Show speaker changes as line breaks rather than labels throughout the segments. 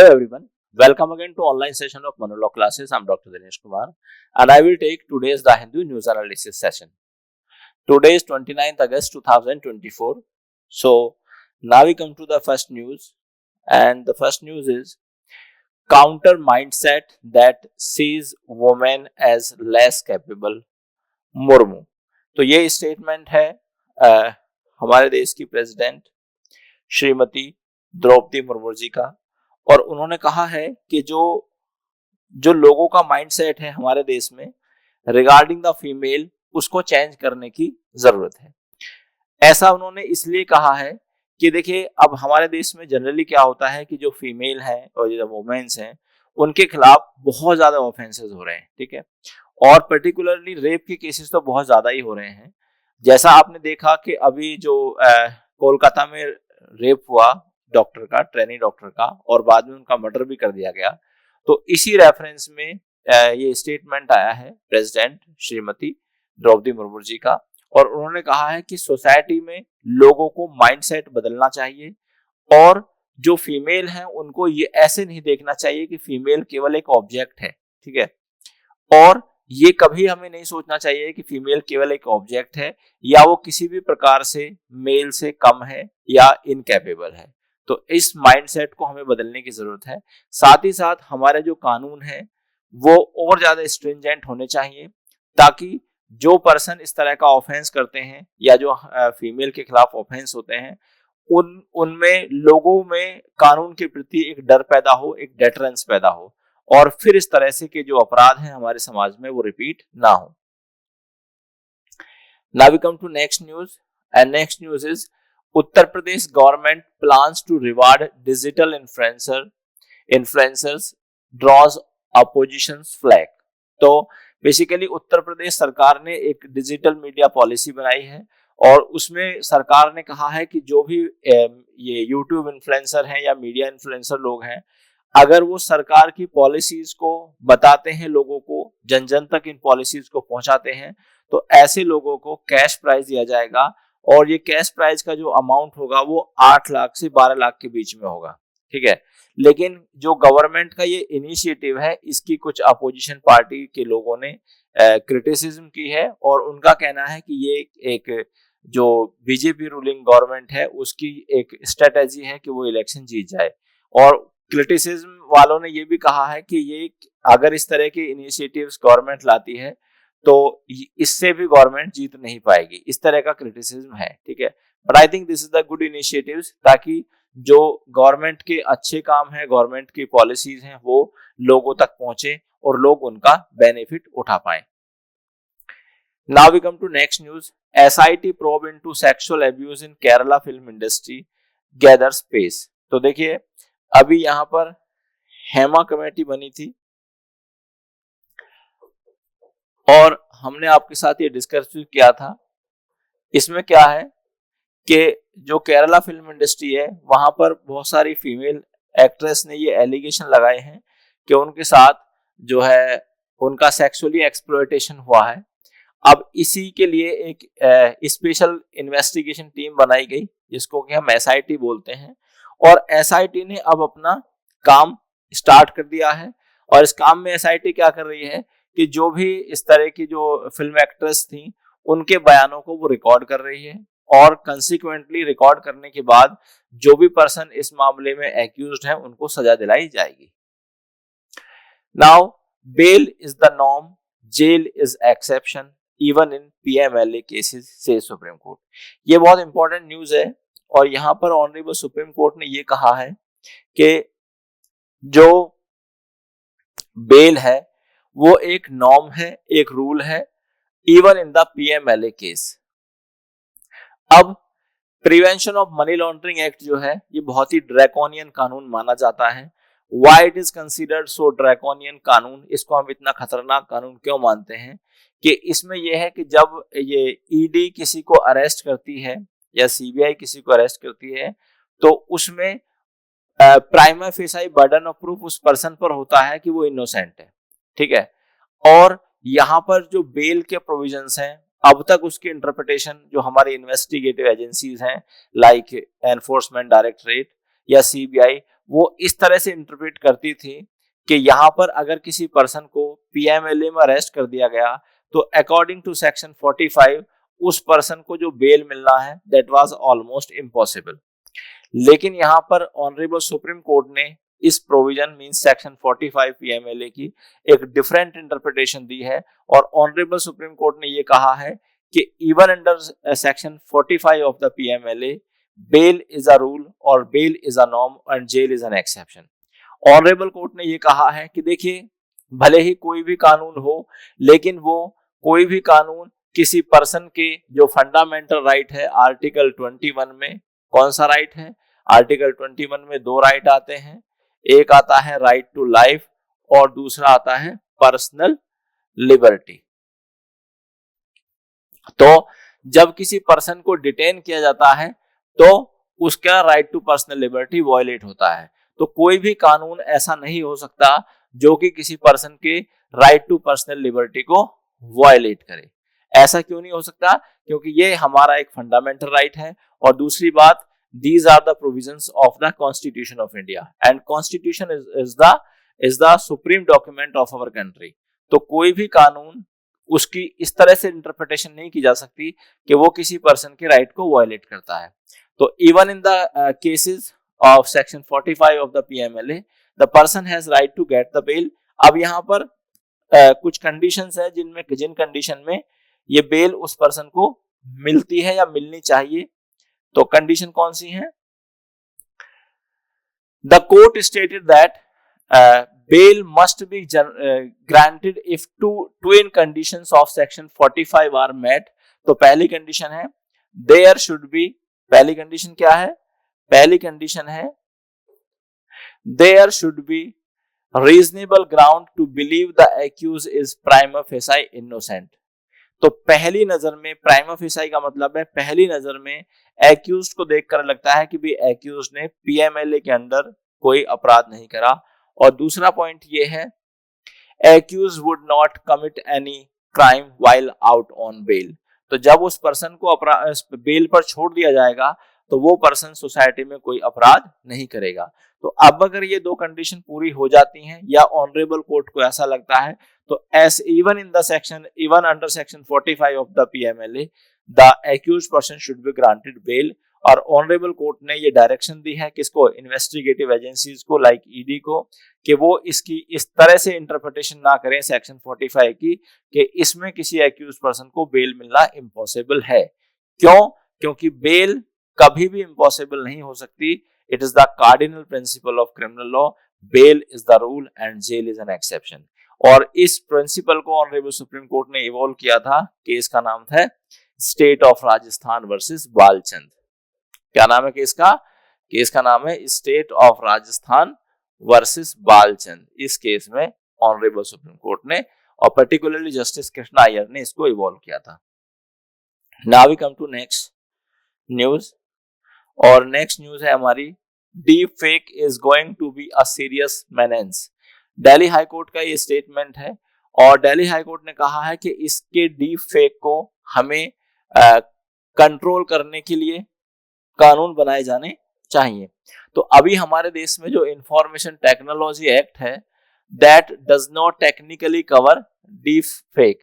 Hello everyone, welcome again to online session of monologue classes. I'm Dr. Dinesh Kumar and I will take today's The Hindu news analysis session. Today is 29th August 2024. So now we come to the first news, and the first news is counter mindset that sees women as less capable, Murmu. तो ये statement है हमारे देश की president Shrimati Draupadi Murmu ji का, और उन्होंने कहा है कि जो लोगों का माइंडसेट है हमारे देश में रिगार्डिंग द फीमेल, उसको चेंज करने की जरूरत है। ऐसा उन्होंने इसलिए कहा है कि देखिए, अब हमारे देश में जनरली क्या होता है कि जो फीमेल है और जो वुमेन्स हैं उनके खिलाफ बहुत ज्यादा ऑफेंसेस हो रहे हैं, ठीक है, और पर्टिकुलरली रेप के केसेस तो बहुत ज्यादा ही हो रहे हैं। जैसा आपने देखा कि अभी जो कोलकाता में रेप हुआ डॉक्टर का, ट्रेनी डॉक्टर का, और बाद में उनका मर्डर भी कर दिया गया। तो इसी रेफरेंस में ये स्टेटमेंट आया है प्रेसिडेंट श्रीमती द्रौपदी मुर्मू जी का, और उन्होंने कहा है कि सोसाइटी में लोगों को माइंडसेट बदलना चाहिए और जो फीमेल हैं उनको ये ऐसे नहीं देखना चाहिए कि फीमेल केवल एक ऑब्जेक्ट है, ठीक है, और ये कभी हमें नहीं सोचना चाहिए कि फीमेल केवल एक ऑब्जेक्ट है या वो किसी भी प्रकार से मेल से कम है या इनकैपेबल है। तो इस माइंडसेट को हमें बदलने की जरूरत है। साथ ही साथ हमारे जो कानून है वो और ज्यादा स्ट्रिंजेंट होने चाहिए, ताकि जो पर्सन इस तरह का ऑफेंस करते हैं या जो फीमेल के खिलाफ ऑफेंस होते हैं उनमें लोगों में कानून के प्रति एक डर पैदा हो, एक डेटरेंस पैदा हो, और फिर इस तरह से के जो अपराध हैं हमारे समाज में वो रिपीट ना हो। Now we come to next news, and next news is Uttar Pradesh government plans to reward digital influencers draws opposition's flag। तो बेसिकली उत्तर प्रदेश सरकार ने एक डिजिटल मीडिया पॉलिसी बनाई है, और उसमें सरकार ने कहा है कि जो भी ये यूट्यूब इन्फ्लुएंसर हैं या मीडिया इन्फ्लुएंसर लोग हैं, अगर वो सरकार की पॉलिसीज को बताते हैं, लोगों को जन जन तक इन पॉलिसीज को पहुंचाते हैं, तो ऐसे लोगों को कैश प्राइज दिया जाएगा, और ये कैश प्राइज का जो अमाउंट होगा वो 8 लाख से 12 लाख के बीच में होगा, ठीक है। लेकिन जो गवर्नमेंट का ये इनिशिएटिव है, इसकी कुछ अपोजिशन पार्टी के लोगों ने क्रिटिसिज्म की है, और उनका कहना है कि ये एक जो बीजेपी रूलिंग गवर्नमेंट है उसकी एक स्ट्रेटेजी है कि वो इलेक्शन जीत जाए। और क्रिटिसिज्म वालों ने ये भी कहा है कि ये अगर इस तरह के इनिशिएटिव्स गवर्नमेंट लाती है तो इससे भी गवर्नमेंट जीत नहीं पाएगी, इस तरह का क्रिटिसिज्म है, ठीक है। But I think this is the good initiatives, ताकि जो गवर्नमेंट के अच्छे काम है, गवर्नमेंट की पॉलिसीज हैं, वो लोगों तक पहुंचे और लोग उनका बेनिफिट उठा पाए। Now we come to next news. SIT probe into sexual abuse in Kerala film industry gathers pace। तो देखिए, अभी यहाँ पर हेमा कमेटी बनी थी और हमने आपके साथ ये डिस्कस किया था। इसमें क्या है कि जो केरला फिल्म इंडस्ट्री है वहां पर बहुत सारी फीमेल एक्ट्रेस ने ये एलिगेशन लगाए हैं कि उनके साथ जो है उनका सेक्सुअली एक्सप्लॉयटेशन हुआ है। अब इसी के लिए एक स्पेशल इन्वेस्टिगेशन टीम बनाई गई, जिसको कि हम SIT बोलते हैं, और SIT ने अब अपना काम स्टार्ट कर दिया है। और इस काम में SIT क्या कर रही है कि जो भी इस तरह की जो फिल्म एक्ट्रेस थी उनके बयानों को वो रिकॉर्ड कर रही है, और कंसिक्वेंटली रिकॉर्ड करने के बाद जो भी पर्सन इस मामले में एक्यूज्ड है उनको सजा दिलाई जाएगी। Now bail is the norm, jail is exception even in PMLA cases says Supreme Court. ये बहुत इंपॉर्टेंट न्यूज है, और यहाँ पर ऑनरेबल सुप्रीम कोर्ट ने ये कहा है कि जो बेल है वो एक नॉर्म है, एक रूल है, even in the PMLA case. अब prevention of money laundering act जो है ये बहुत ही ड्रैकोनियन कानून माना जाता है। Why it is considered so draconian कानून, इसको हम इतना खतरनाक कानून क्यों मानते हैं, कि इसमें यह है कि जब ये ED किसी को अरेस्ट करती है या CBI किसी को अरेस्ट करती है, तो उसमें prima facie burden of proof उस पर्सन पर होता है कि वो इनोसेंट है, ठीक है। और यहाँ पर जो बेल के प्रोविजंस हैं, अब तक उसकी इंटरप्रिटेशन जो हमारी इन्वेस्टिगेटिव एजेंसीज हैं लाइक एनफोर्समेंट डायरेक्टरेट या सीबीआई वो इस तरह से इंटरप्रेट करती थी कि यहाँ पर अगर किसी पर्सन को पीएमएलए में अरेस्ट कर दिया गया तो अकॉर्डिंग टू सेक्शन 45 उस पर्सन को जो बेल मिलना है दैट वाज ऑलमोस्ट इम्पॉसिबल। लेकिन यहाँ पर ऑनरेबल सुप्रीम कोर्ट ने इस प्रोविजन मींस सेक्शन 45 पीएमएलए की एक डिफरेंट इंटरप्रिटेशन दी है और ऑनरेबल सुप्रीम कोर्ट ने ये कहा है कि even under section 45 of the PMLA bail is a rule और bail is a norm and jail is an exception. Honourable court ने ये कहा है कि देखिए भले ही कोई भी कानून हो लेकिन वो कोई भी कानून किसी पर्सन के जो फंडामेंटल राइट है आर्टिकल 21 में, कौन सा राइट है, आर्टिकल 21 में दो राइट आते हैं, एक आता है राइट टू लाइफ और दूसरा आता है पर्सनल लिबर्टी। तो जब किसी पर्सन को डिटेन किया जाता है तो उसका right to personal liberty violate होता है। तो कोई भी कानून ऐसा नहीं हो सकता जो कि किसी पर्सन के राइट टू पर्सनल लिबर्टी को वायलेट करे। ऐसा क्यों नहीं हो सकता? क्योंकि ये हमारा एक फंडामेंटल राइट है और दूसरी बात these are the provisions of the Constitution of India and Constitution is the supreme document of our country। तो कोई भी कानून उसकी इस तरह से इंटरप्रिटेशन नहीं की जा सकती कि वो किसी पर्सन के राइट को वायलेट करता है। तो even in the cases of section 45 of the PMLA the person has right to get the bail. अब यहाँ पर कुछ कंडीशंस है जिन कंडीशन में ये बेल उस पर्सन को मिलती है या मिलनी चाहिए। तो कंडीशन कौन सी है? The court stated that bail must be granted if twin conditions of section 45 are met। तो पहली कंडीशन है there should be, पहली कंडीशन क्या है? पहली कंडीशन है there should be reasonable ground to believe the accused is prima facie innocent। तो पहली नजर में प्राइमा फेसाई का मतलब है पहली नजर में एक्यूज्ड को देखकर लगता है कि भी एक्यूज्ड ने पीएमएलए के अंडर कोई अपराध नहीं करा। और दूसरा पॉइंट ये है accused would not commit any crime while out on bail. तो जब उस पर्सन को बेल पर छोड़ दिया जाएगा तो वो पर्सन सोसाइटी में कोई अपराध नहीं करेगा। तो अब अगर ये दो कंडीशन पूरी हो जाती हैं या ऑनरेबल कोर्ट को ऐसा लगता है तो as even in the section even under section 45 of the PMLA the accused person should be granted bail. और ऑनरेबल कोर्ट ने ये डायरेक्शन दी है किसको? इन्वेस्टिगेटिव एजेंसीज को लाइक ईडी को कि वो इसकी इस तरह से इंटरप्रिटेशन ना करें सेक्शन 45 की कि इसमें किसी एक्यूज्ड पर्सन को बेल मिलना इम्पॉसिबल है। क्यों? क्योंकि बेल कभी भी इम्पॉसिबल नहीं हो सकती। It is the cardinal principle of criminal law, bail is the rule and jail is an exception. और इस प्रिंसिपल को ऑनरेबल सुप्रीम कोर्ट ने इवॉल्व किया था, केस का नाम था State of Rajasthan versus Balchand. क्या नाम है केस का? केस का नाम है State of Rajasthan versus Balchand. इस केस में ऑनरेबल सुप्रीम कोर्ट ने और पर्टिकुलरली जस्टिस कृष्णा अय्यर ने इसको इवॉल्व किया था। Now we come to next news और नेक्स्ट न्यूज है हमारी deep fake is going to be a serious menace. Delhi High Court का ये स्टेटमेंट है और दिल्ली हाई कोर्ट ने कहा है कि इसके डीप फेक को हमें कंट्रोल करने के लिए कानून बनाए जाने चाहिए। तो अभी हमारे देश में जो इंफॉर्मेशन टेक्नोलॉजी एक्ट है that does not technically cover deep fake.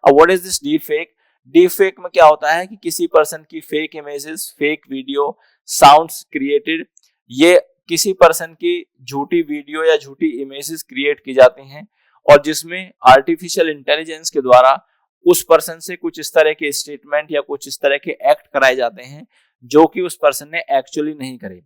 अब what is this deep fake? Deep fake में क्या होता है कि किसी पर्सन की fake images, fake video, sounds created, ये किसी पर्सन की झूठी वीडियो या झूठी इमेजेस क्रिएट की जाती हैं और जिसमें आर्टिफिशियल इंटेलिजेंस के द्वारा उस पर्सन से कुछ इस तरह के स्टेटमेंट या कुछ इस तरह के एक्ट कराए जाते हैं जो कि उस पर्सन ने एक्चुअली नहीं करे।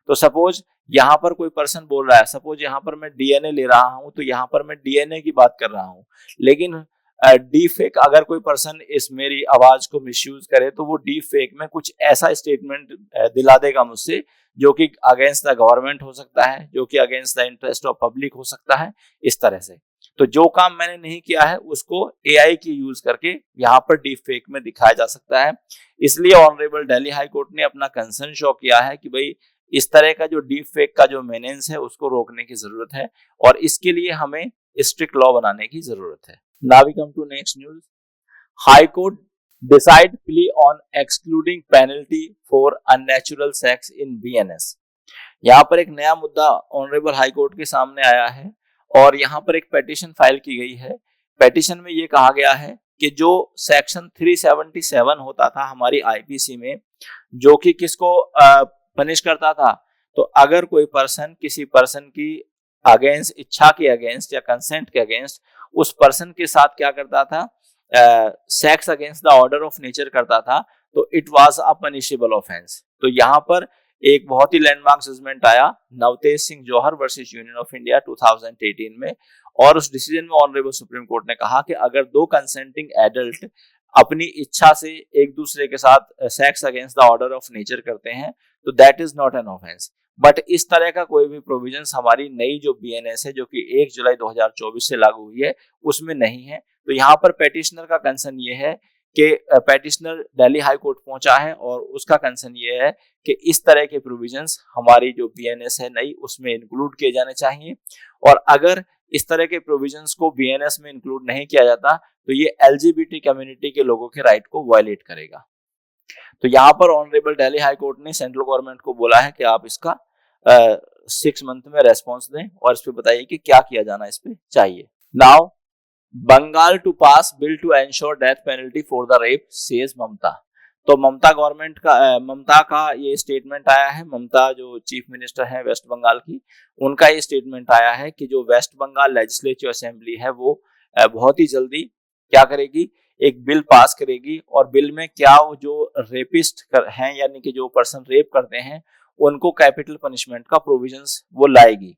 तो सपोज यहाँ पर कोई पर्सन बोल रहा है, सपोज यहाँ पर मैं डीएनए ले रहा हूँ तो यहाँ पर मैं डीएनए की बात कर रहा हूँ, लेकिन डीप फेक अगर कोई पर्सन इस मेरी आवाज को मिसयूज करे तो वो डीप फेक में कुछ ऐसा स्टेटमेंट दिला देगा मुझसे जो कि अगेंस्ट द गवर्नमेंट हो सकता है, जो कि against the interest of public हो सकता है, इस तरह से। तो जो काम मैंने नहीं किया है उसको एआई की यूज करके यहाँ पर डीप फेक में दिखाया जा सकता है। इसलिए ऑनरेबल दिल्ली हाई कोर्ट ने अपना कंसर्न शो किया है कि भाई इस तरह का जो डीप फेक का जो मेनेंस है उसको रोकने की जरूरत है और इसके लिए हमें स्ट्रिक्ट लॉ बनाने की जरूरत है। Now we come to next news. High Court decide plea on excluding penalty for unnatural sex in BNS. यहाँ पर एक नया मुद्दा ऑनरेबल हाई कोर्ट के सामने आया है और यहाँ पर एक पेटिशन फाइल की गई है। पेटिशन में ये कहा गया है कि जो सेक्शन 377 होता था हमारी आईपीसी में, जो कि किसको पनिश करता था, तो अगर कोई पर्सन किसी पर्सन की अगेंस्ट, इच्छा के अगेंस्ट या कंसेंट के अगेंस्ट उस पर्सन के साथ क्या करता था, sex against the order of nature करता था, तो it was a punishable offence. तो यहाँ पर एक बहुत ही लैंडमार्क जजमेंट आया नवतेज सिंह जौहर वर्सेस यूनियन ऑफ इंडिया 2018 में, और उस डिसीजन में ऑनरेबल सुप्रीम कोर्ट ने कहा कि अगर दो कंसेंटिंग एडल्ट अपनी इच्छा से एक दूसरे के साथ sex against the order of nature करते हैं तो that is not an offence. But इस तरह का कोई भी प्रोविजंस हमारी नई जो बीएनएस है जो कि 1 जुलाई 2024 से लागू हुई है उसमें नहीं है। तो यहाँ पर पेटिशनर का कंसर्न ये है कि पेटिशनर दिल्ली हाई कोर्ट पहुंचा है और उसका कंसर्न ये है कि इस तरह के प्रोविजंस हमारी जो बीएनएस है नई उसमें इंक्लूड किए जाने चाहिए, और अगर इस तरह के प्रोविजंस को बीएनएस में इंक्लूड नहीं किया जाता तो ये एलजीबीटी कम्युनिटी के लोगों के राइट को वायलेट करेगा। तो यहाँ पर ऑनरेबल दिल्ली हाई कोर्ट ने सेंट्रल गवर्नमेंट को बोला है कि आप इसका 6 मंथ में रेस्पॉन्स दें और इस पे बताइए कि क्या किया जाना इस पे चाहिए। Now Bengal to pass bill to ensure death penalty for the rape says Mamata. तो ममता का ये स्टेटमेंट आया है। ममता जो चीफ मिनिस्टर है वेस्ट बंगाल की, उनका ये स्टेटमेंट आया है कि जो वेस्ट बंगाल लेजिस्लेटिव असेंबली है वो बहुत ही जल्दी क्या करेगी, एक बिल पास करेगी, और बिल में क्या जो रेपिस्ट हैं यानी कि जो पर्सन रेप करते हैं उनको कैपिटल पनिशमेंट का प्रोविजंस वो लाएगी।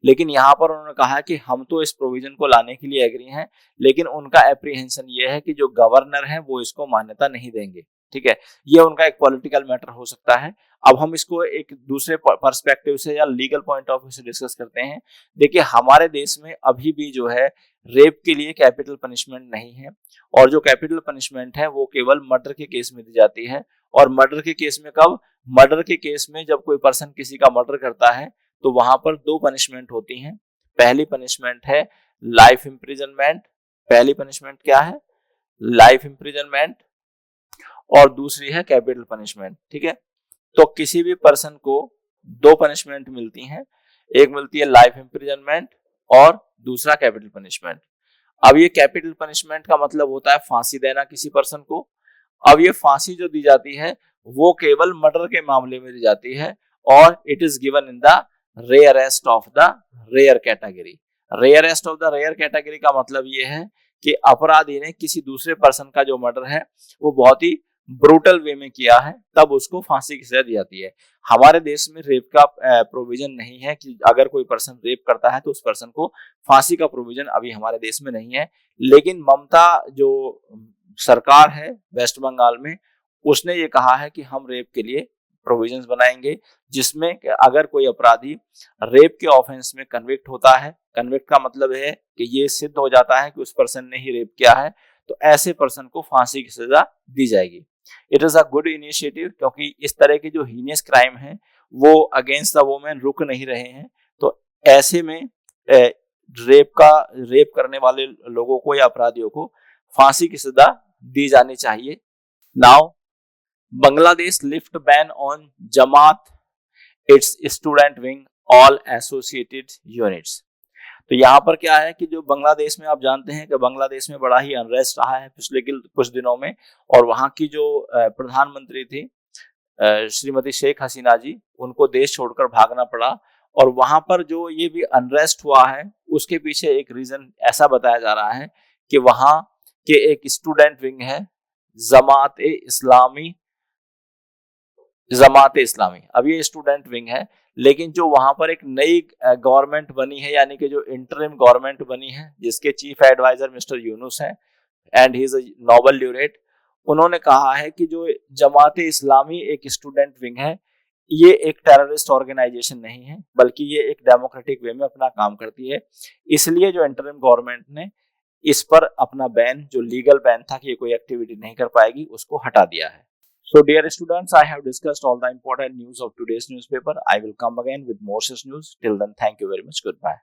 लेकिन यहाँ पर उन्होंने कहा कि हम तो इस प्रोविजन को लाने के लिए एग्री हैं, लेकिन उनका एप्रीहेंशन ये है कि जो गवर्नर है वो इसको मान्यता नहीं देंगे। ठीक है, ये उनका एक पॉलिटिकल मैटर हो सकता है। अब हम इसको एक दूसरे पर्सपेक्टिव से या लीगल पॉइंट ऑफ व्यू से डिस्कस करते हैं। देखिए हमारे देश में अभी भी जो है रेप के लिए कैपिटल पनिशमेंट नहीं है, और जो कैपिटल पनिशमेंट है वो केवल मर्डर के केस में दी जाती है। और मर्डर के केस में कब? मर्डर के केस में जब कोई पर्सन किसी का मर्डर करता है तो वहां पर 2 पनिशमेंट होती हैं। पहली पनिशमेंट है लाइफ इम्प्रिजनमेंट। पहली पनिशमेंट क्या है? Life imprisonment. और दूसरी है कैपिटल पनिशमेंट। ठीक है, तो किसी भी पर्सन को 2 पनिशमेंट मिलती हैं, एक मिलती है लाइफ इम्प्रिजनमेंट और दूसरा कैपिटल पनिशमेंट। अब ये कैपिटल पनिशमेंट का मतलब होता है फांसी देना किसी पर्सन को। अब ये फांसी जो दी जाती है वो केवल मर्डर के मामले में दी जाती है, और it is given in the rarest of the rare category. Rarest of the rare category का मतलब ये है कि अपराधी ने किसी दूसरे पर्सन का जो मर्डर है वो बहुत ही ब्रूटल वे में किया है, तब उसको फांसी की सजा दी जाती है। हमारे देश में रेप का प्रोविजन नहीं है कि अगर कोई पर्सन रेप करता है तो उस पर्सन को फांसी का प्रोविजन अभी हमारे देश में नहीं है। लेकिन ममता जो सरकार है वेस्ट बंगाल में, उसने ये कहा है कि हम रेप के लिए प्रोविजंस बनाएंगे, जिसमें अगर कोई अपराधी रेप के ऑफेंस में कन्विक्ट होता है, कन्विक्ट का मतलब है कि ये सिद्ध हो जाता है कि उस पर्सन ने ही रेप किया है, तो ऐसे पर्सन को फांसी की सजा दी जाएगी। It is a good initiative, क्योंकि इस तरह के जो हीनियस क्राइम है वो अगेंस्ट द वुमेन रुक नहीं रहे हैं। तो ऐसे में रेप करने वाले लोगों को या अपराधियों को फांसी की सजा दी जानी चाहिए। Now Bangladesh lift ban on Jamaat, its student wing, all associated units। तो यहाँ पर क्या है कि जो बांग्लादेश में आप जानते हैं कि बांग्लादेश में बड़ा ही अनरेस्ट रहा है पिछले कुछ दिनों में, और वहाँ की जो प्रधानमंत्री थी श्रीमती शेख हसीना जी, उनको देश छोड़कर भागना पड़ा। और वहाँ पर जो ये भी अनरेस्ट हुआ है उसके पीछे एक रीजन ऐसा बताया जा रहा है कि वहाँ के एक स्टूडेंट विंग है जमात इस्लामी। अब ये स्टूडेंट विंग है, लेकिन जो वहां पर एक नई गवर्नमेंट बनी है, यानी कि जो इंटरिम गवर्नमेंट बनी है जिसके चीफ एडवाइजर मिस्टर यूनुस हैं and he is a Nobel laureate, उन्होंने कहा है कि जो जमात इस्लामी एक स्टूडेंट विंग है ये एक टेररिस्ट ऑर्गेनाइजेशन नहीं है, बल्कि ये एक डेमोक्रेटिक वे में अपना काम करती है। इसलिए जो इंटरिम गवर्नमेंट ने इस पर अपना बैन, जो लीगल बैन था कि ये कोई एक्टिविटी नहीं कर पाएगी, उसको हटा दिया है। So dear students, I have discussed all the important news of today's newspaper. I will come again with more such news. Till then, thank you very much. Goodbye.